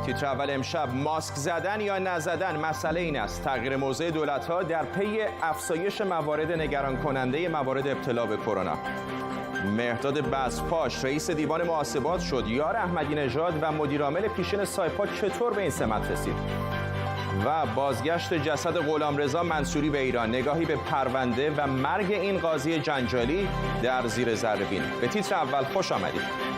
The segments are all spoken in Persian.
تیتر اول امشب: ماسک زدن یا نزدن مسئله این است. تغییر موضع دولت‌ها در پی افزایش موارد نگران کننده موارد ابتلا به کرونا. مهرداد بزپاش رئیس دیوان محاسبات شد. یار احمدی نژاد و مدیرعامل پیشین سایپا چطور به این سمت رسید؟ و بازگشت جسد غلامرضا منصوری به ایران، نگاهی به پرونده و مرگ این قاضی جنجالی در زیر ذره‌بین. به تیتر اول خوش آمدید.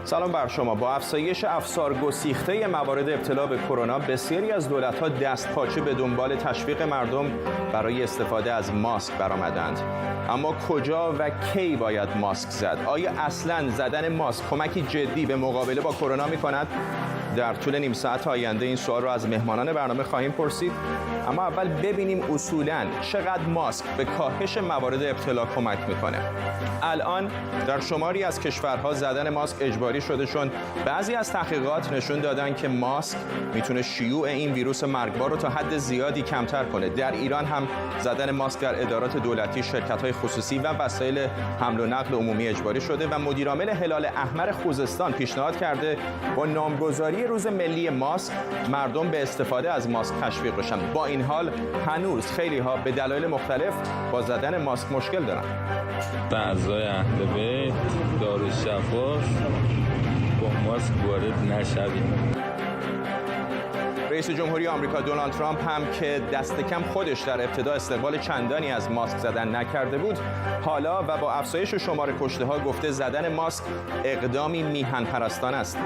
سلام بر شما. با افزایش افسارگسیخته موارد ابتلا به کرونا، بسیاری از دولت‌ها دستپاچه به دنبال تشویق مردم برای استفاده از ماسک برآمدند. اما کجا و کی باید ماسک زد؟ آیا اصلاً زدن ماسک کمکی جدی به مقابله با کرونا می‌کند؟ در طول نیم ساعت آینده این سوال را از مهمانان برنامه خواهیم پرسید. اما اول ببینیم اصولاً چقدر ماسک به کاهش موارد ابتلا کمک می‌کنه. الان در شماری از کشورها زدن ماسک اجباری شده، چون بعضی از تحقیقات نشون دادن که ماسک میتونه شیوع این ویروس مرگبار رو تا حد زیادی کمتر کنه. در ایران هم زدن ماسک در ادارات دولتی، شرکت‌های خصوصی و وسایل حمل و نقل عمومی اجباری شده و مدیرعامل هلال احمر خوزستان پیشنهاد کرده با نامگذاری روز ملی ماسک مردم به استفاده از ماسک تشویق بشن. با این حال هنوز خیلی‌ها به دلایل مختلف با زدن ماسک مشکل دارن. اعضای اهل بیت دارالشفا با ماسک وارد نشویم. رئیس جمهوری آمریکا دونالد ترامپ هم که دست کم خودش در ابتدا استقبال چندانی از ماسک زدن نکرده بود، حالا و با افزایش شمار کشته‌ها گفته زدن ماسک اقدامی میهن پرستانه است.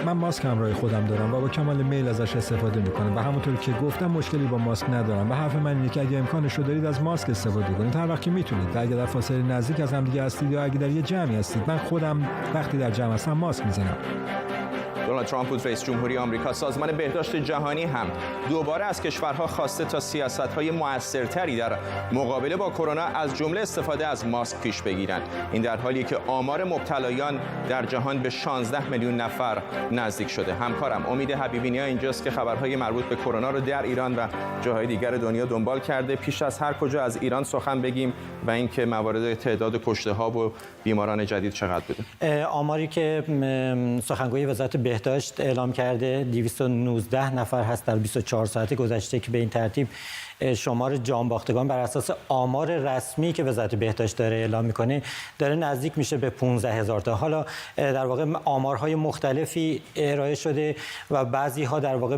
من ماسک همراه خودم دارم و با کمال میل ازش استفاده میکنم و همونطور که گفتم مشکلی با ماسک ندارم و حرف من اینه که اگه امکانش رو دارید از ماسک استفاده کنید هر وقت که میتونید. و اگه در فاصله نزدیک از همدیگه هستید یا اگه در یه جمعی هستید، من خودم وقتی در جمع هستم ماسک میزنم. دونالد ترامپ بود رئیس جمهوری آمریکا. سازمان بهداشت جهانی هم دوباره از کشورها خواسته تا سیاست‌های مؤثرتری در مقابله با کرونا از جمله استفاده از ماسک پیش بگیرند. این در حالی که آمار مبتلایان در جهان به 16 میلیون نفر نزدیک شده. همکارم امید حبیبی نیا اینجاست که خبرهای مربوط به کرونا رو در ایران و جاهای دیگر دنیا دنبال کرده. پیش از هر کجا از ایران سخن بگیم و اینکه موارد تعداد کشته‌ها و بیماران جدید چقدر بوده. آماری که سخنگوی وزارت بهداشت اعلام کرده 219 نفر هست در 24 ساعت گذشته که به این ترتیب شمار جانباختگان بر اساس آمار رسمی که وزارت بهداشت داره اعلام میکنه داره نزدیک میشه به 15,000 تا. حالا در واقع آمارهای مختلفی ارائه شده و بعضی‌ها در واقع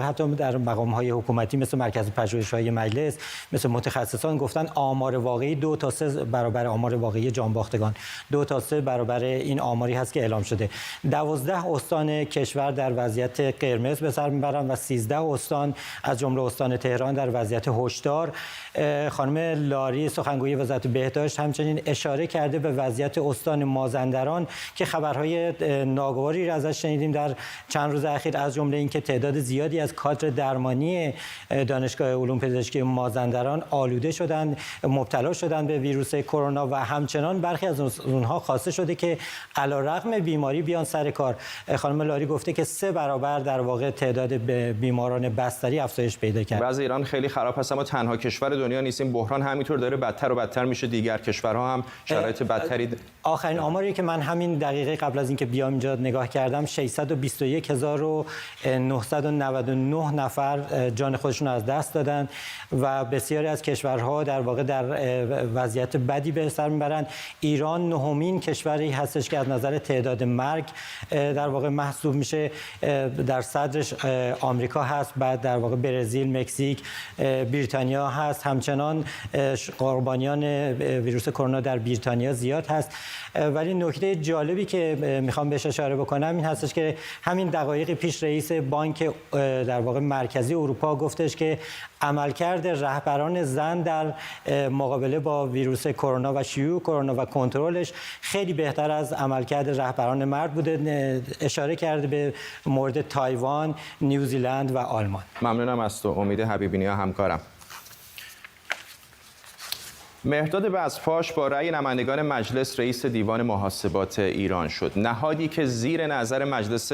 حتی در مقام‌های حکومتی مثل مرکز پژوهش‌های مجلس، مثل متخصصان گفتن آمار واقعی 2 تا 3 برابر آمار واقعی جانباختگان، 2 تا 3 برابر این آماری هست که اعلام شده. 12 استان کشور در وضعیت قرمز به سر میبرن و 13 استان از جمله استان تهران در وضعیت هشدار. خانم لاری سخنگوی وزارت بهداشت همچنین اشاره کرده به وضعیت استان مازندران که خبرهای ناگواری را ازش شنیدیم در چند روز اخیر، از جمله اینکه تعداد زیادی از کادر درمانی دانشگاه علوم پزشکی مازندران آلوده شدند، مبتلا شدند به ویروس کرونا و همچنان برخی از اونها خواسته شده که علیرغم بیماری بیان سر کار. خانم لاری گفته که 3 برابر در واقع تعداد بیماران بستری افزایش پیدا کرده. وضع ایران خیلی خراب هست، اما تنها کشور دنیا نیستیم. بحران همینطور داره بدتر و بدتر میشه. دیگر کشورها هم شرایط بدتری. آخرین آماری که من همین دقیقه قبل از اینکه بیام اینجا نگاه کردم 621,999 نفر جان خودشون از دست دادن و بسیاری از کشورها در واقع در وضعیت بدی به سر میبرند. ایران نهمین کشوری هستش که از نظر تعداد مرگ در واقع محسوب میشه. در صدرش آمریکا هست، بعد در واقع برزیل، مکزیک، بریتانیا هست. همچنان قربانیان ویروس کرونا در بریتانیا زیاد هست. ولی نکته جالبی که میخوام بهش اشاره بکنم این هستش که همین دقایق پیش رئیس بانک در واقع مرکزی اروپا گفتش که عملکرد رهبران زن در مقابله با ویروس کرونا و شیوع کرونا و کنترلش خیلی بهتر از عملکرد رهبران مرد بوده. اشاره کرده به مورد تایوان، نیوزیلند و آلمان. ممنونم از تو امید حبیبی نیا همکارم. مهرداد بزپاش با رأی نمایندگان مجلس رئیس دیوان محاسبات ایران شد. نهادی که زیر نظر مجلس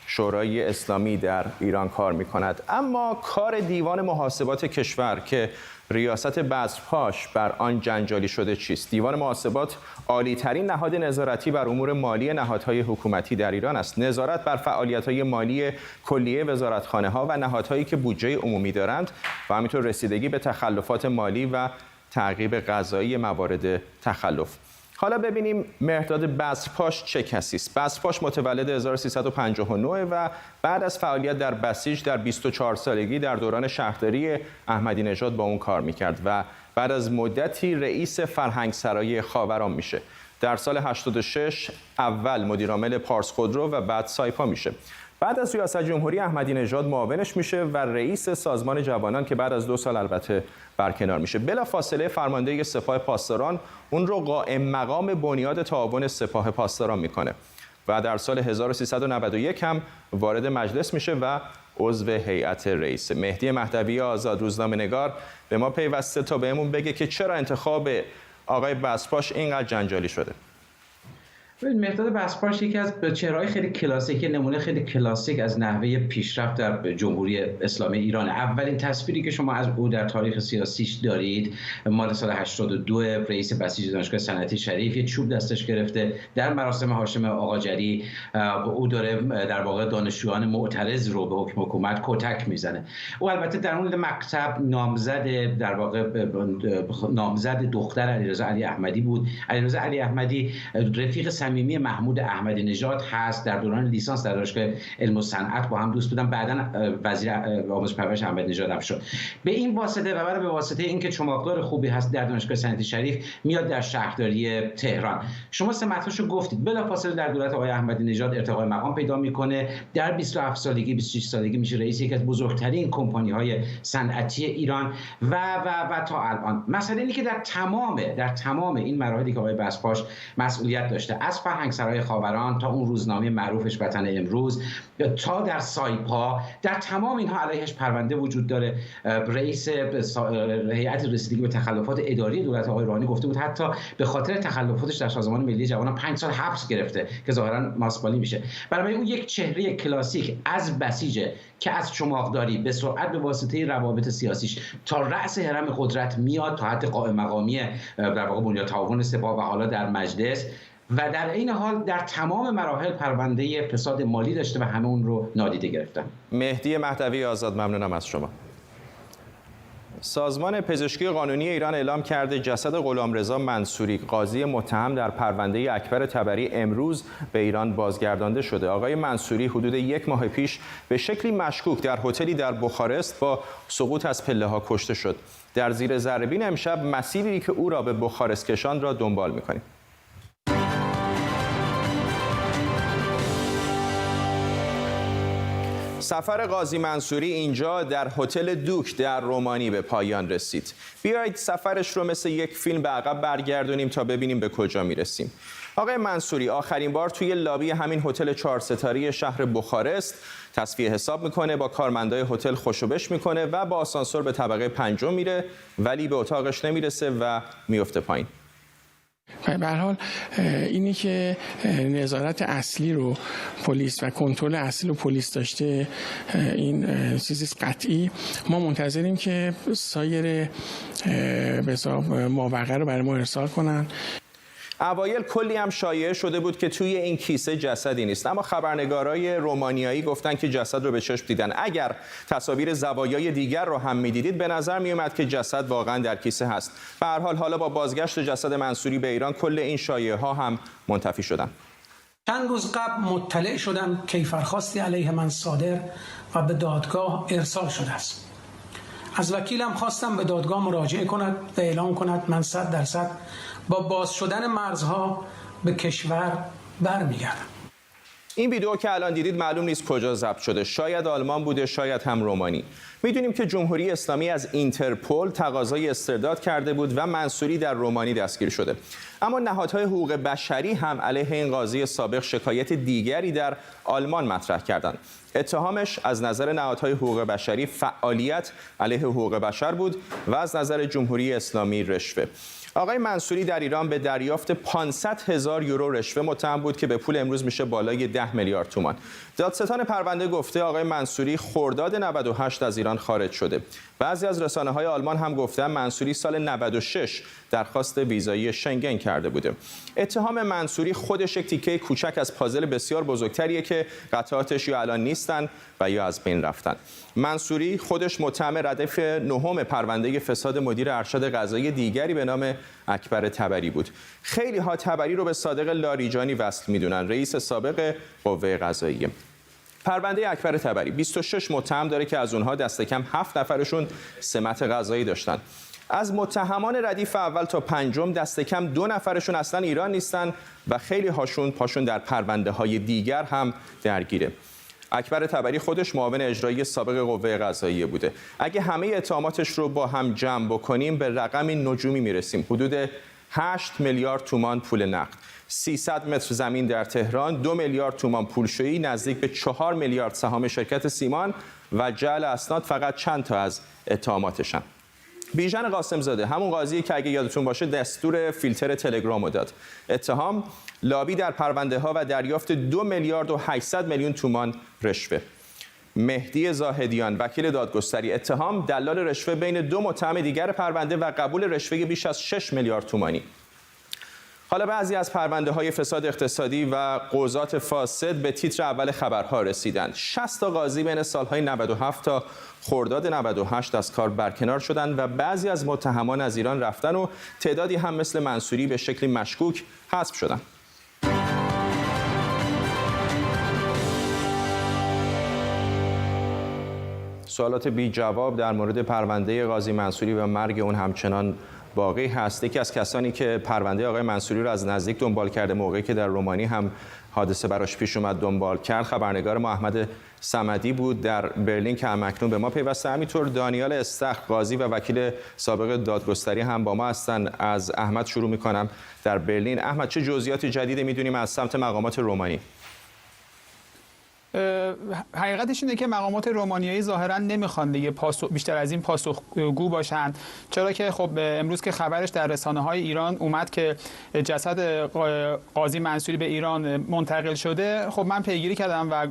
شورای اسلامی در ایران کار می‌کند. اما کار دیوان محاسبات کشور که ریاست بزپاش بر آن جنجالی شده چیست؟ دیوان محاسبات عالی‌ترین نهاد نظارتی بر امور مالی نهادهای حکومتی در ایران است. نظارت بر فعالیت‌های مالی کلیه وزارتخانه‌ها و نهادهایی که بودجه عمومی دارند و همینطور رسیدگی به تخلفات مالی و تعقیب قضایی موارد تخلف. حالا ببینیم مهرداد بزپاش چه کسی است. بزپاش متولد 1359 و بعد از فعالیت در بسیج در 24 سالگی در دوران شهرداری احمدی نژاد با اون کار میکرد و بعد از مدتی رئیس فرهنگسرای خاوران میشه. در سال 86 اول مدیرعامل پارس خودرو و بعد سایپا میشه. بعد از ریاست جمهوری احمدی نژاد معاونش میشه و رئیس سازمان جوانان که بعد از 2 سال البته برکنار میشه. بلافاصله فرمانده سپاه پاسداران اون رو قائم مقام بنیاد تعاون سپاه پاسداران میکنه و در سال 1391 هم وارد مجلس میشه و عضو هیئت رئیس. مهدی مهدوی آزاد روزنامه‌نگار به ما پیوسته تا بهمون بگه که چرا انتخاب آقای بزپاش اینقدر جنجالی شده. مهرداد بزپاش یکی از چهره‌های خیلی کلاسیک، نمونه خیلی کلاسیک از نحوه پیشرفت در جمهوری اسلامی ایران. اولین تصویری که شما از او در تاریخ سیاسیش دارید مال سال 82 رئیس بسیج دانشگاه صنعتی شریف، یه چوب دستش گرفته در مراسم هاشم آقاجری. او داره در واقع دانشجویان معترض رو به حکم حکومت کتک میزنه. او البته در اون مکتب نامزد در واقع نامزد دختر علیرضا علی احمدی بود. علیرضا علی احمدی رفیق صمیمی محمود احمدی نژاد هست. در دوران لیسانس در دانشگاه علم و صنعت با هم دوست بودن. بعداً وزیر آموزش پرورش احمدی نژاد هم شد. به این واسطه و برای به واسطه اینکه چماقدار خوبی هست در دانشگاه صنعتی شریف میاد در شهرداری تهران. شما سمتاشو گفتید. بلافاصله در دولت آقای احمدی نژاد ارتقای مقام پیدا میکنه. در 27 سالگی 26 سالگی میشه رئیس یکی از بزرگترین کمپانی‌های صنعتی ایران و تا الان. مسئله اینه که در تمام این مراحلی که آقای بزپاش مسئولیت داشته، از فرهنگسرای خاوران تا اون روزنامه معروفش وطن امروز تا در سایپا، در تمام اینها علیهش پرونده وجود داره. رئیس هیئت رسیدگی به تخلفات اداری دولت آقای روحانی گفته بود حتی به خاطر تخلفاتش در سازمان ملی جوانان 5 سال حبس گرفته که ظاهرا ماسپالی میشه. برای اون یک چهره کلاسیک از بسیجه که از چماقداری به سرعت به واسطه روابط سیاسیش تا رأس هرم قدرت میاد تا حد قائم مقامی در واقع بنیاد تعاون سپاه و حالا در مجلس، و در این حال در تمام مراحل پرونده فساد مالی داشته و همه اون رو نادیده گرفتن. مهدی مهدوی آزاد، ممنونم از شما. سازمان پزشکی قانونی ایران اعلام کرده جسد غلامرضا منصوری، قاضی متهم در پرونده اکبر طبری، امروز به ایران بازگردانده شده. آقای منصوری حدود 1 ماه پیش به شکلی مشکوک در هتلی در بخارست با سقوط از پله‌ها کشته شد. در زیر ذره‌بین امشب مسیری که او را به بخارست کشاند را دنبال می‌کنیم. سفر قاضی منصوری اینجا در هتل دوک در رومانی به پایان رسید. بیایید سفرش رو مثل یک فیلم به عقب برگردونیم تا ببینیم به کجا میرسیم. آقای منصوری آخرین بار توی لابی همین هتل 4 ستاره شهر بخارست تصفیه حساب میکنه، با کارمندای هتل خوشوبش میکنه و با آسانسور به طبقه 5 میره، ولی به اتاقش نمیرسه و میفته پایین. به هر حال اینی که نظارت اصلی رو پلیس و کنترل اصلی رو پلیس داشته این چیزی قطعی. ما منتظریم که سایر ماوقع رو برای ما ارسال کنن. اوایل کلی هم شایعه شده بود که توی این کیسه جسدی نیست، اما خبرنگارای رومانیایی گفتن که جسد رو به چشم دیدن. اگر تصاویر زوایای دیگر رو هم می‌دیدید به نظر میومد که جسد واقعا در کیسه هست. به هر حال حالا با بازگشت جسد منصوری به ایران کل این شایعه ها هم منتفی شدن. چند روز قبل مطلع شدم کیفرخواستی علیه من صادر و به دادگاه ارسال شده است. از وکیلم خواستم به دادگاه مراجعه کند و اعلام کند من 100% با باز شدن مرزها به کشور برمیگردم. این ویدیو که الان دیدید معلوم نیست کجا ضبط شده، شاید آلمان بوده، شاید هم رومانی. میدونیم که جمهوری اسلامی از اینترپل تقاضای استرداد کرده بود و منصوری در رومانی دستگیر شده. اما نهادهای حقوق بشری هم علیه این قاضی سابق شکایت دیگری در آلمان مطرح کردند. اتهامش از نظر نهادهای حقوق بشری فعالیت علیه حقوق بشر بود و از نظر جمهوری اسلامی رشوه. آقای منصوری در ایران به دریافت 500,000 یورو رشوه متهم بود که به پول امروز میشه بالای 10 میلیارد تومان. دادستان پرونده گفته آقای منصوری خرداد 98 از ایران خارج شده. بعضی از رسانه‌های آلمان هم گفتن منصوری سال 96 درخواست ویزایی شنگن کرده بوده. اتهام منصوری خودش یک تیکه کوچک از پازل بسیار بزرگتریه که قطعاتش یا الان نیستن و یا از بین رفتن. منصوری خودش متهم ردیف نهم پرونده فساد مدیر ارشد قضایی دیگری به نام اکبر تبری بود. خیلی ها تبری رو به صادق لاریجانی وصل میدونن، رئیس سابق قوه قضاییه. پرونده اکبر تبری 26 متهم داره که از اونها دست کم 7 نفرشون سمت قضایی داشتن. از متهمان ردیف اول تا پنجم دست کم 2 نفرشون اصلا ایران نیستن و خیلی هاشون پاشون در پرونده های دیگر هم درگیره. اکبر تبری خودش معاون اجرایی سابق قوه قضاییه بوده. اگه همه اتهاماتش رو با هم جمع بکنیم به رقمی نجومی میرسیم، حدود 8 میلیارد تومان پول نقد، 300 متر زمین در تهران، 2 میلیارد تومان پولشویی، نزدیک به 4 میلیارد سهام شرکت سیمان و جعل اسناد فقط چند تا از اتهاماتشن. بیژن قاسم زاده همون قاضی که اگه یادتون باشه دستور فیلتر تلگرامو داد. اتهام لابی در پرونده ها و دریافت 2 میلیارد و 800 میلیون تومان رشوه. مهدی زاهدیان وکیل دادگستری اتهام دلال رشوه بین 2 متهم دیگر پرونده و قبول رشوه بیش از 6 میلیارد تومانی. حالا بعضی از پرونده های فساد اقتصادی و قضات فاسد به تیتر اول خبرها رسیدند. 60 تا قاضی بین سالهای 97 تا خرداد 98 از کار برکنار شدند و بعضی از متهمان از ایران رفتن و تعدادی هم مثل منصوری به شکلی مشکوک حذف شدند. سوالات بی جواب در مورد پرونده قاضی منصوری و مرگ اون همچنان باقی هست. یکی از کسانی که پرونده آقای منصوری رو از نزدیک دنبال کرده، موقعی که در رومانی هم حادثه براش پیش اومد دنبال کرد، خبرنگار ما احمد صمدی بود در برلین که همکنون به ما پیوسته. همینطور دانیال استخر قاضی و وکیل سابق دادگستری هم با ما هستن. از احمد شروع میکنم در برلین. احمد، چه جزئیات جدیدی میدونیم از سمت مقامات رومانی؟ حقیقتش اینه که مقامات رومانیایی ظاهرا نمیخوان دیگه بیشتر از این پاسخگو باشن، چرا که خب امروز که خبرش در رسانه‌های ایران اومد که جسد قاضی منصوری به ایران منتقل شده، خب من پیگیری کردم و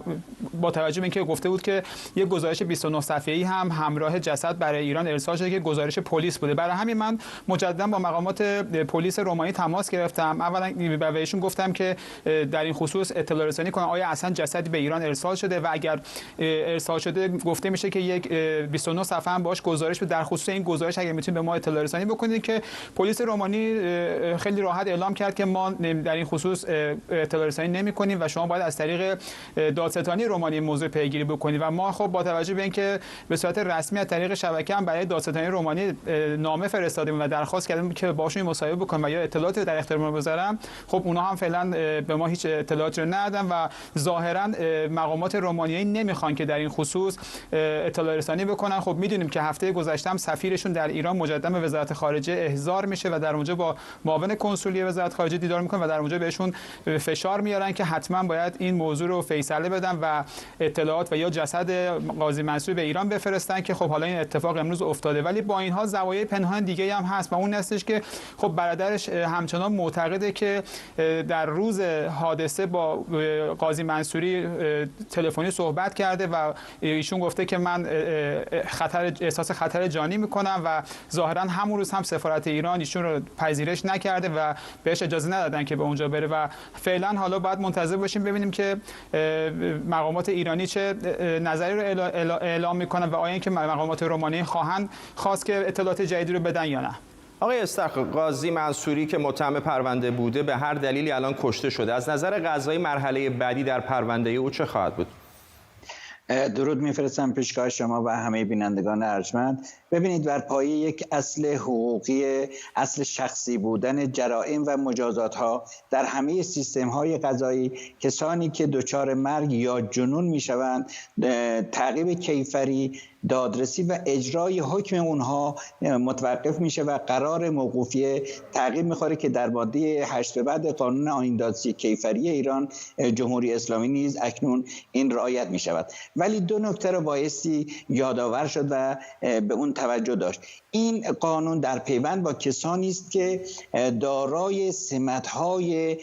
با توجه به اینکه گفته بود که یک گزارش 29 صفحه‌ای هم همراه جسد برای ایران ارسال شده که گزارش پلیس بوده، برای همین من مجددا با مقامات پلیس رومانی تماس گرفتم. اولا بهشون گفتم که در این خصوص اطلاع رسانی کنن آیا اصلا جسدی به ایران ارسال شده و اگر ارسال شده گفته میشه که یک 29 صفحه هم باش گزارش به در خصوص این گزارش اگه میتونید به ما اطلاع رسانی بکنید، که پلیس رومانی خیلی راحت اعلام کرد که ما در این خصوص اطلاع رسانی نمی‌کنیم و شما باید از طریق دادستانی رومانی موضوع پیگیری بکنید. و ما خب با توجه به اینکه به صورت رسمی از طریق شبکه هم برای دادستانی رومانی نامه فرستادیم و درخواست کردیم که باشون مصاحبه بکنیم و یا اطلاعاتی در اختیار ما بذارن، خب اونها هم فعلا به ما هیچ اطلاعاتی رو ندادن و ظاهرا مقامات رومانیایی نمیخوان که در این خصوص اطلاع رسانی بکنن. خب میدونیم که هفته گذشته هم سفیرشون در ایران مجددا به وزارت خارجه احضار میشه و در اونجا با معاون کنسولی وزارت خارجه دیدار میکنن و در اونجا بهشون فشار میارن که حتما باید این موضوع رو فیصله بدن و اطلاعات و یا جسد قاضی منصوری به ایران بفرستن، که خب حالا این اتفاق امروز افتاده. ولی با این حال زوایای پنهان دیگه هم هست و اون هستش که خب برادرش همچنان معتقده که در روز حادثه با قاضی منصوری تلفنی صحبت کرده و ایشون گفته که من احساس خطر جانی میکنم و ظاهرا همون روز هم سفارت ایران ایشون رو پذیرش نکرده و بهش اجازه ندادن که به اونجا بره و فعلا حالا باید منتظر باشیم ببینیم که مقامات ایرانی چه نظری رو اعلام میکنن و آیا اینکه مقامات رومانی خواهند خواست که اطلاعات جدیدی رو بدن یا نه. آقای استخر، قاضی منصوری که متهم پرونده بوده به هر دلیلی الان کشته شده، از نظر قضایی مرحله بعدی در پرونده او چه خواهد بود؟ درود میفرستم پیشگاه شما و همه بینندگان ارجمند. ببینید، بر پایه یک اصل حقوقی، اصل شخصی بودن جرائم و مجازات ها در همه سیستم های قضایی، کسانی که دچار مرگ یا جنون میشوند تعقیب کیفری دادرسی و اجرای حکم اونها متوقف میشه و قرار موقوفیه تعقیب میخوره که در ماده 8 به بعد قانون آیین دادرسی کیفری ایران جمهوری اسلامی نیز اکنون این رعایت میشود. ولی دو نکته رو بایستی یادآور شد و به اون توجه داشت. این قانون در پیوند با کسانی است که دارای سمت‌های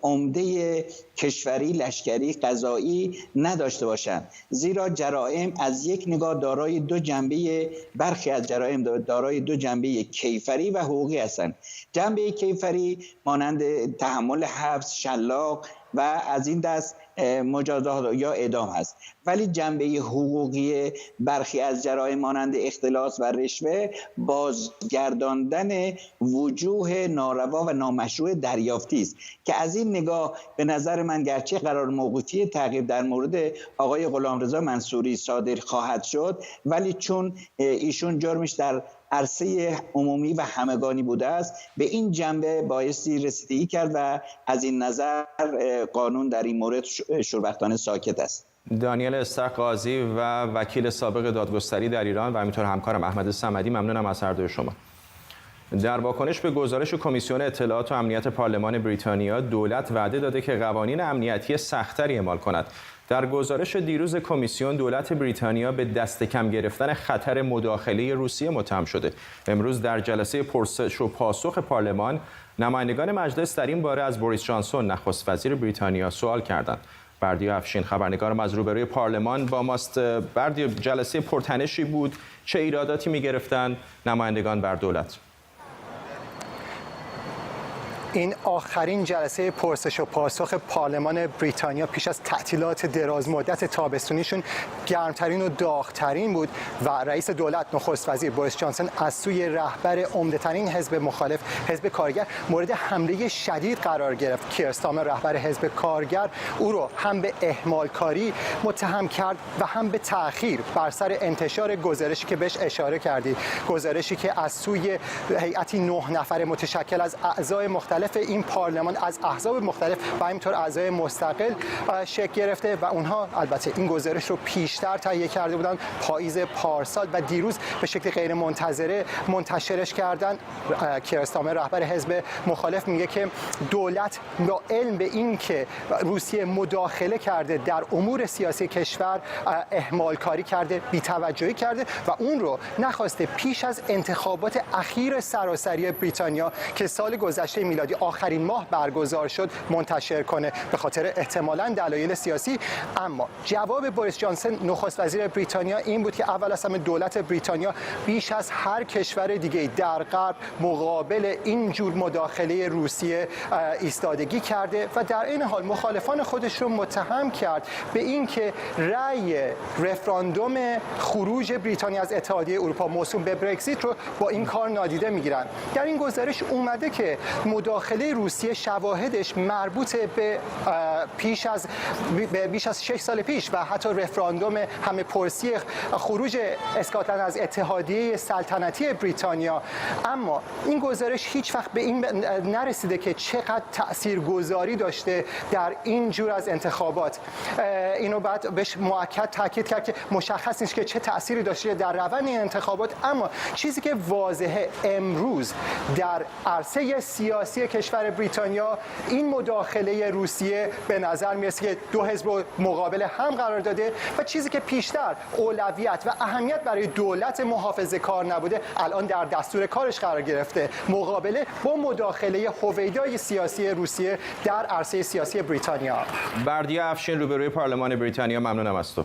عمده کشوری، لشکری، قضایی نداشته باشند، زیرا جرائم از یک نگاه دارای دو جنبه، برخی از جرائم دارای دو جنبه کیفری و حقوقی هستند. جنبه کیفری مانند تحمل حبس، شلاق و از این دست مجازات یا اعدام هست، ولی جنبه حقوقی برخی از جرائم مانند اختلاس و رشوه بازگرداندن وجوه ناروا و نامشروع دریافتی است که از این نگاه به نظر من گرچه قرار موقوفی تعقیب در مورد آقای غلامرضا منصوری صادر خواهد شد، ولی چون ایشون جرمش در عرصه عمومی و همگانی بوده است، به این جنبه بایستی رسیدگی کرد و از این نظر قانون در این مورد شوربختانه ساکت است. دانیل استر قاضی و وکیل سابق دادگستری در ایران و همینطور همکارم احمد صمدی، ممنونم از هر دوی شما. در واکنش به گزارش کمیسیون اطلاعات و امنیت پارلمان بریتانیا، دولت وعده داده که قوانین امنیتی سخت‌تری اعمال کند. در گزارش دیروز کمیسیون، دولت بریتانیا به دست کم گرفتن خطر مداخله روسیه متهم شده. امروز در جلسه پرسش و پاسخ پارلمان، نمایندگان مجلس در این باره از بوریس جانسون نخست وزیر بریتانیا سوال کردند. بردیا افشین خبرنگارم از روبروی پارلمان با ماست. بردیا، جلسه پرتنشی بود، چه ایراداتی می‌گرفتند نمایندگان بر دولت؟ این آخرین جلسه پرسش و پاسخ پارلمان بریتانیا پیش از تعطیلات دراز مدت تابستونیشون گرمترین و داغترین بود و رئیس دولت نخست وزیر بوریس جانسون از سوی رهبر عمده‌ترین حزب مخالف، حزب کارگر، مورد حمله شدید قرار گرفت. کیر استارمر رهبر حزب کارگر او رو هم به اهمالکاری متهم کرد و هم به تأخیر بر سر انتشار گزارشی که بهش اشاره کردی، گزارشی که از سوی هیئتی 9 نفره متشکل از اعضای مختلف این پارلمان، از احزاب مختلف و همینطور اعضای مستقل شکل گرفته و اونها البته این گزارش رو پیشتر تهیه کرده بودن، پاییز پارسال، و دیروز به شکل غیر منتظره منتشرش کردن. کیر استارمر رهبر حزب مخالف میگه که دولت با علم به این که روسیه مداخله کرده در امور سیاسی کشور، اهمال کاری کرده، بی‌توجهی کرده و اون رو نخواسته پیش از انتخابات اخیر سراسری بریتانیا که سال گذشته میلادی آخرین ماه برگزار شد منتشر کنه، به خاطر احتمالاً دلایل سیاسی. اما جواب بوریس جانسون نخست وزیر بریتانیا این بود که اول از همه دولت بریتانیا بیش از هر کشور دیگه در غرب مقابل این جور مداخله روسیه ایستادگی کرده و در این حال مخالفان خودش رو متهم کرد به این که رأی رفراندوم خروج بریتانیا از اتحادیه اروپا موسوم به برگزیت رو با این کار نادیده میگیرن. در این گزارش اومده که مداخله روسیه شواهدش مربوط به بیش از 6 سال پیش و حتی رفراندوم همه پرسی خروج اسکاتلند از اتحادیه سلطنتی بریتانیا. اما این گزارش هیچ وقت به این نرسیده که چقدر تاثیرگذاری داشته در این جور از انتخابات. اینو بعد بهش مؤکد تاکید کرد که مشخص نیست که چه تأثیری داشته در روند این انتخابات. اما چیزی که واضحه امروز در عرصه سیاسی کشور بریتانیا، این مداخله روسیه به نظر میرسه که دو حزب مقابل هم قرار داده و چیزی که پیشتر اولویت و اهمیت برای دولت محافظه کار نبوده الان در دستور کارش قرار گرفته، مقابله با مداخله هویدای سیاسی روسیه در عرصه سیاسی بریتانیا. بردیا افشین، روبروی پارلمان بریتانیا، ممنونم از تو.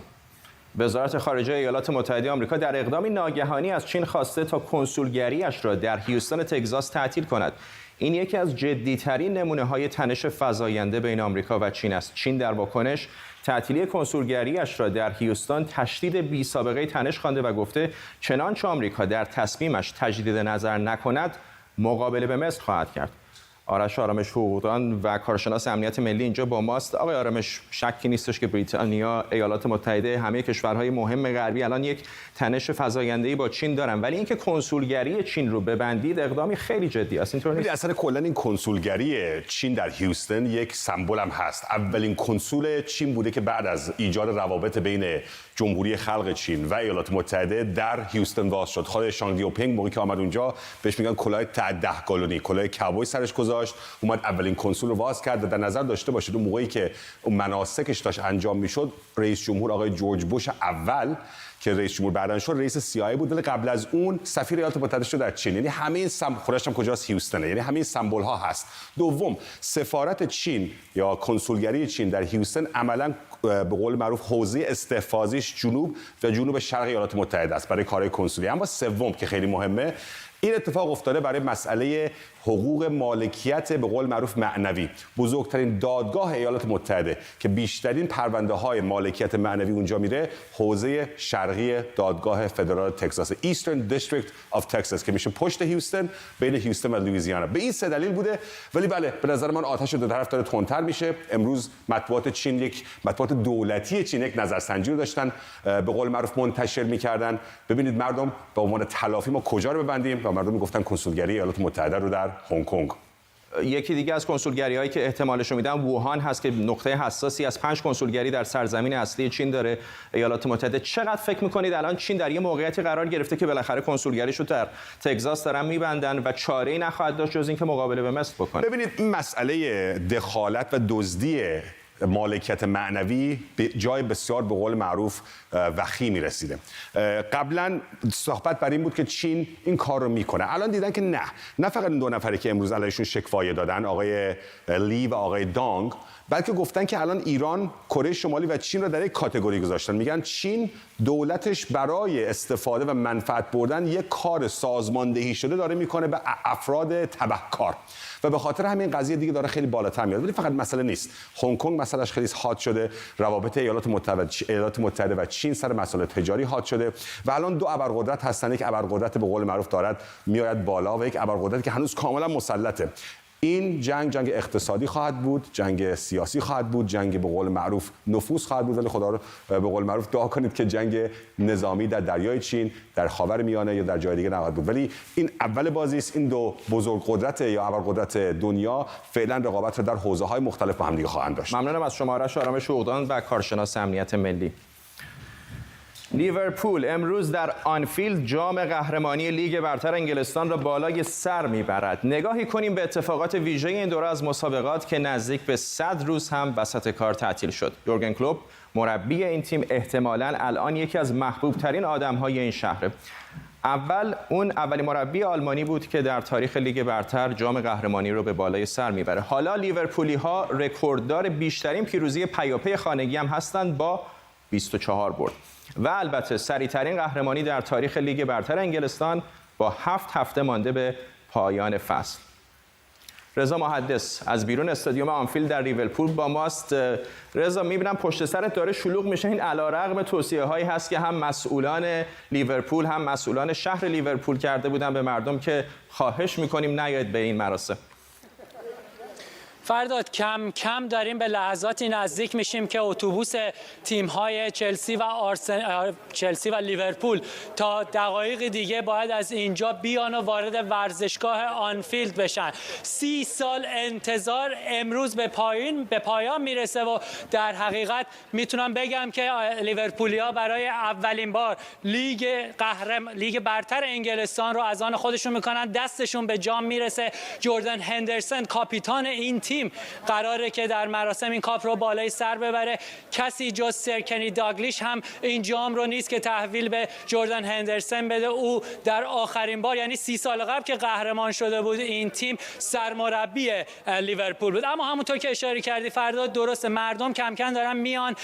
وزارت خارجه ایالات متحده آمریکا در اقدامی ناگهانی از چین خواسته تا کنسولگری‌اش را در هیوستن تگزاس تعطیل کند. این یکی از جدی‌ترین نمونه‌های تنش فزاینده بین آمریکا و چین است. چین در واکنش تعطیلی کنسولگری‌اش را در هیوستن تشدید بی‌سابقه تنش خوانده و گفته چنانچه آمریکا در تصمیمش تجدید نظر نکند، مقابله به مثل خواهد کرد. آرش آرامش حقوقدان و کارشناس امنیت ملی اینجا با ماست. آقای آرامش، شکی نیستش که بریتانیا، ایالات متحده، همه کشورهای مهم غربی الان یک تنش فزاینده‌ای با چین دارن، ولی اینکه کنسولگری چین رو ببندید اقدامی خیلی جدی است. اینطور نیست؟ اصلا کلا این کنسولگری چین در هیوستن یک سمبل هم هست. اولین کنسول چین بوده که بعد از ایجاد روابط بین جمهوری خلق چین و ایالات متحده در هیوستن باز شد. خود شانگ دیوپینگ موقعی که آمد اونجا بهش میگن کلاه 10 گالونی، کلاه کاوبوی سرش گذاشت، اومد اولین کنسول رو باز کرد. در نظر داشته باشید اون موقعی که اون مناسکش داشت انجام میشد، رئیس جمهور آقای جورج بوش اول که رئیس جمهور بعداً شد رئیس CIA بود، ولی قبل از اون سفیر ایالات متحده شد در چین. یعنی همه این خودش هم کجاست؟ هیوستنه. یعنی همه این سمبل ها هست. دوم، سفارت چین یا کنسولگری چین در هیوستن عملاً به قول معروف حوزه استحفاظیش جنوب شرق ایالات متحده است برای کارهای کنسولی. اما سوم که خیلی مهمه، این اتفاق افتاده برای مسئله حقوق مالکیت به قول معروف معنوی. بزرگترین دادگاه ایالات متحده که بیشترین پرونده های مالکیت معنوی اونجا میره، حوزه شرقی دادگاه فدرال تگزاس، Eastern District of Texas، که میشه پشت هیوستن، بین هیوستن و لوئیزیانا. به این سه دلیل بوده. ولی بله، به نظر من آتش دو طرف داره تندتر میشه. امروز مطبوعات دولتی چین یک نظرسنجی رو داشتن به قول معروف منتشر میکردن. ببینید مردم به عنوان تلافی ما کجا رو ببندیم، و مردم میگفتن کنسولگری ایالات متحده رو در هنگ کنگ. یکی دیگه از کنسولگری‌هایی که احتمالش رو میدن ووهان هست که نقطه حساسی از 5 کنسولگری در سرزمین اصلی چین داره ایالات متحده. چقدر فکر می‌کنید الان چین در یه موقعیتی قرار گرفته که بالاخره کنسولگریشو در تگزاس دارن میبندن و چاره‌ای نخواهد داشت جز اینکه مقابله به مثل بکنه؟ ببینید این مسئله دخالت و دزدی مالکیت معنوی به جای بسیار به قول معروف وخیمی رسیده. قبلا صحبت بر این بود که چین این کار رو میکنه. الان دیدن که نه فقط این دو نفری که امروز علیشون شکوایه دادن، آقای لی و آقای دانگ، بلکه گفتن که الان ایران، کره شمالی و چین رو در یک کاتگوری گذاشتن. میگن چین دولتش برای استفاده و منفعت بردن یک کار سازماندهی شده داره میکنه به افراد تبهکار، و به خاطر همین قضیه دیگه داره خیلی بالاتر میاد. ولی فقط مسئله نیست. هنگ کنگ مسئلهش خیلی حاد شده، روابط ایالات متحده و چین سر مسائل تجاری حاد شده و الان دو ابرقدرت هستن. یک ابرقدرت به قول معروف دارد میآید بالا و یک ابرقدرت که هنوز کاملا مسلطه. این جنگ اقتصادی خواهد بود، جنگ سیاسی خواهد بود، جنگ به قول معروف نفوذ خواهد بود، ولی خدا رو به قول معروف دعا کنید که جنگ نظامی در دریای چین، در خاورمیانه یا در جای دیگه نخواهد بود. ولی این اول بازی است. این دو بزرگ قدرت یا ابرقدرت دنیا فعلا رقابت رو در حوزه‌های مختلف با هم دیگه خواهند داشت. ممنونم از شما آرش آرامش حقوقدان و کارشناس امنیت ملی. لیورپول امروز در آنفیلد جام قهرمانی لیگ برتر انگلستان را بالای سر میبرد. نگاهی کنیم به اتفاقات ویژه این دوره از مسابقات که نزدیک به 100 روز هم وسط کار تعطیل شد. یورگن کلوپ مربی این تیم احتمالاً الان یکی از محبوب ترین آدم‌های این شهره. اولین مربی آلمانی بود که در تاریخ لیگ برتر جام قهرمانی رو به بالای سر میبره. حالا لیورپولی ها رکورددار بیشترین پیروزی پیاپی خانگی هم هستند با 24 برد. و البته سریع‌ترین قهرمانی در تاریخ لیگ برتر انگلستان با 7 هفته مانده به پایان فصل. رضا محدث از بیرون استادیوم آنفیلد در لیورپول با ماست. رضا، میبینم پشت سرت داره شلوغ میشه. این علیرغم توصیه‌هایی هست که هم مسئولان لیورپول هم مسئولان شهر لیورپول کرده بودن به مردم که خواهش میکنیم نیایید به این مراسم. فرداد، کم کم داریم به لحظاتی نزدیک میشیم که اتوبوس تیم‌های چلسی و لیورپول تا دقایق دیگه باید از اینجا بیان و وارد ورزشگاه آنفیلد بشن. 30 سال انتظار امروز به پایان میرسه و در حقیقت میتونم بگم که لیورپولیا برای اولین بار لیگ برتر انگلستان رو از آن خودشون میکنن. دستشون به جام میرسه. جردن هندرسون کاپیتان این تیم قراره که در مراسم این کاپ رو بالای سر ببره. کسی جز سر کنی داگلیش هم این جام رو نیست که تحویل به جردن هندرسون بده. او در آخرین بار، یعنی 30 سال قبل که قهرمان شده بود این تیم، سرمربی لیورپول بود. اما همونطور که اشاره کردی فرداد، درسته مردم کم کم دارن میان.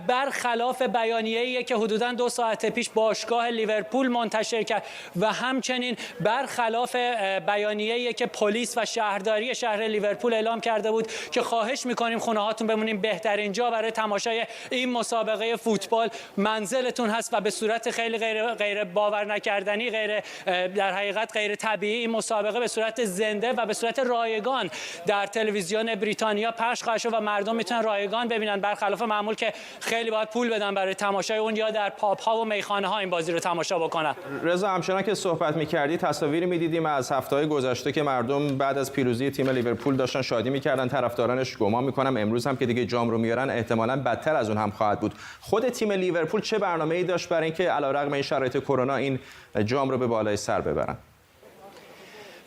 برخلاف بیانیه‌ای که حدوداً 2 ساعت پیش باشگاه لیورپول منتشر کرد و همچنین برخلاف بیانیه‌ای که پلیس و شهرداری شهر لیورپول اعلام کرد کرده بود که خواهش می‌کنیم خونه هاتون بمونیم، بهترین جا برای تماشای این مسابقه فوتبال منزلتون هست و به صورت خیلی غیر باور نکردنی، در حقیقت غیر طبیعی این مسابقه به صورت زنده و به صورت رایگان در تلویزیون بریتانیا پخش خواهد شد و مردم میتونن رایگان ببینن، برخلاف معمول که خیلی باید پول بدن برای تماشای اون یا در پاب ها و میخانه ها این بازی رو تماشا بکنن. رضا، همچنان که صحبت می‌کردی تصاویری می‌دیدیم از هفته‌های گذشته که مردم بعد از پیروزی تیم لیورپول داشتن شادی می‌کردن، طرفدارانش گمان می‌کنم امروز هم که دیگه جام رو میارن احتمالاً بدتر از اون هم خواهد بود. خود تیم لیورپول چه برنامه‌ای داشت برای اینکه علیرغم این شرایط کرونا این جام رو به بالای سر ببرن؟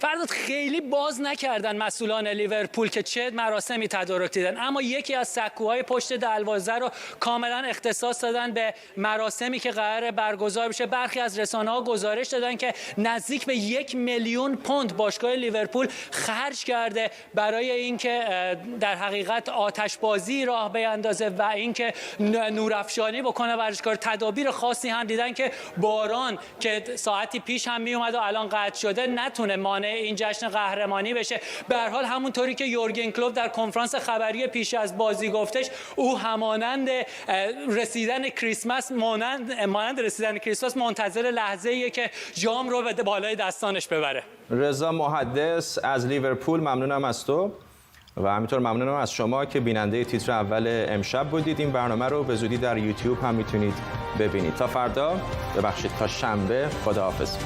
فرداد خیلی باز نکردن مسئولان لیورپول که چه مراسمی تدارک دیدن، اما یکی از سکوهای پشت دروازه رو کاملا اختصاص دادن به مراسمی که قرار برگزار بشه. برخی از رسانه‌ها گزارش دادن که نزدیک به 1 میلیون پوند باشگاه لیورپول خرج کرده برای اینکه در حقیقت آتشبازی راه بیندازه و اینکه نورافشانی بکنه ورزشکار. تدابیر خاصی هم دیدن که باران که ساعتی پیش هم می اومد و الان قطع شده نتونه مانع این جشن قهرمانی بشه. به هر حال همونطوری که یورگن کلوپ در کنفرانس خبری پیش از بازی گفتش، او همانند رسیدن کریسمس مانند رسیدن کریسمس منتظر لحظه‌ایه که جام رو به بالای دستانش ببره. رضا محدث از لیورپول، ممنونم از تو و همینطور ممنونم از شما که بیننده تیتر اول امشب بودید. این برنامه رو به زودی در یوتیوب هم میتونید ببینید. تا فردا، ببخشید تا شنبه، خداحافظ.